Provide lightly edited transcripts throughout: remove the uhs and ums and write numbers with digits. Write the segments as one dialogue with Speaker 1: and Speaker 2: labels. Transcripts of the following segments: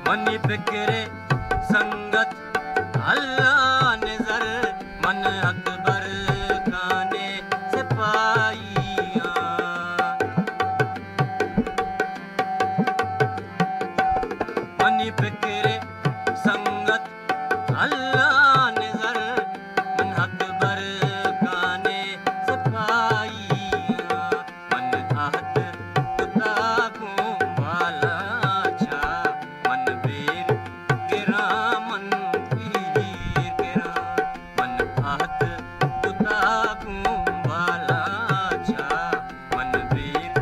Speaker 1: money फिक्रे संगत अल्लाह नजर मन अकबर खाने सिपाहियां मनी फिक्रे संगत अल्लाह नजर मन अकबर खाने सिपाहियां मन आहत खुदा को वाला छा मन वीर गिरा मन पीर गिरा मन आहत खुदा को वाला छा मन वीर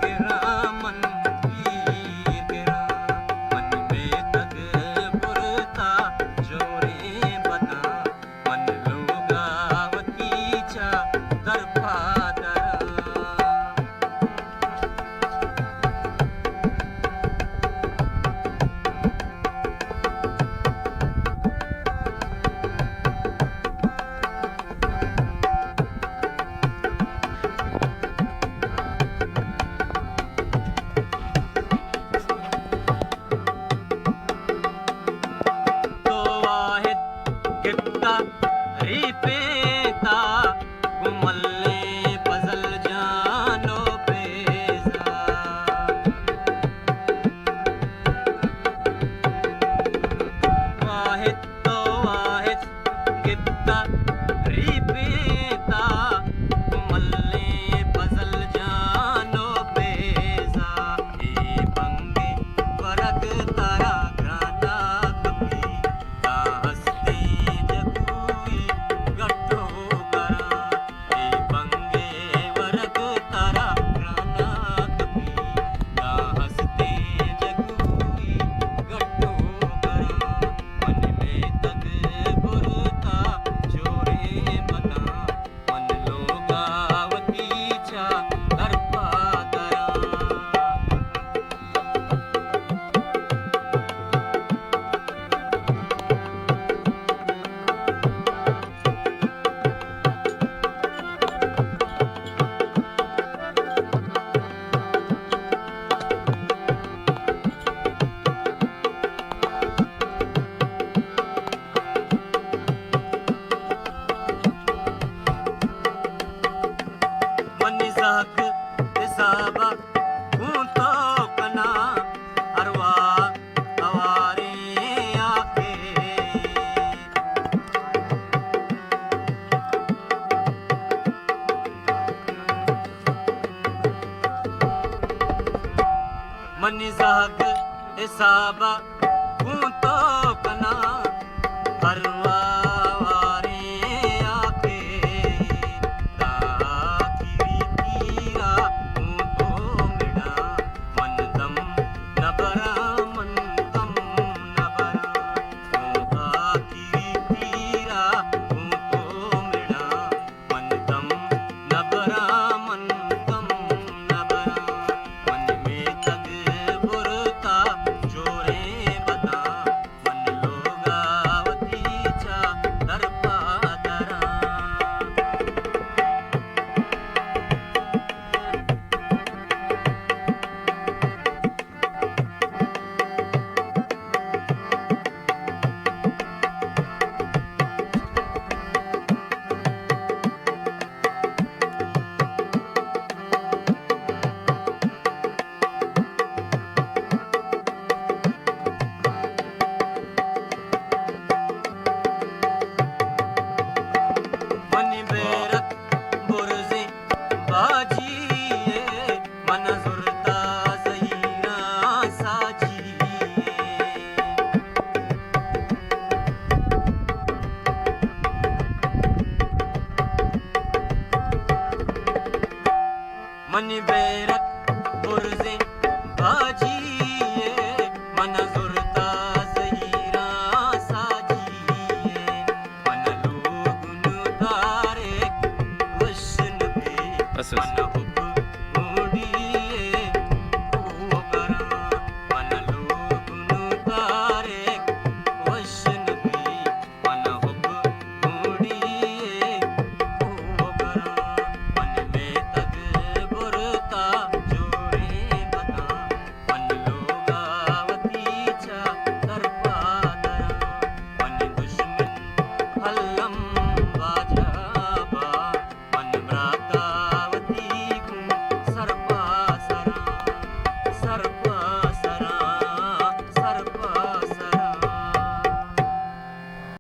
Speaker 1: गिरा मन पीर गिरा मन में तक पुरता जोरे बता मन लोगावती छा दरपा दरा तो वाहिद गिफ्ता रिपेता कुमल्ले पजल जानो पेजा वाहिद तो वाहिद गिफ्ता रिपेता कुमल्ले पजल जानो पेजा ए बंगे वरग तारा ग्राना कभी ता हस्ते जगुई गट्टो करा ए बंगे वरग तारा ग्राना कभी ता हस्ते जगुई गट्टो करा मन में तक बुरता जोरे बता मन लोगावती छा दरपा दरा मनिज़ाक हिसाबा हूं तो कना अरवा हवारे आके मनिज़ाक हिसाबा हूं तो कना हर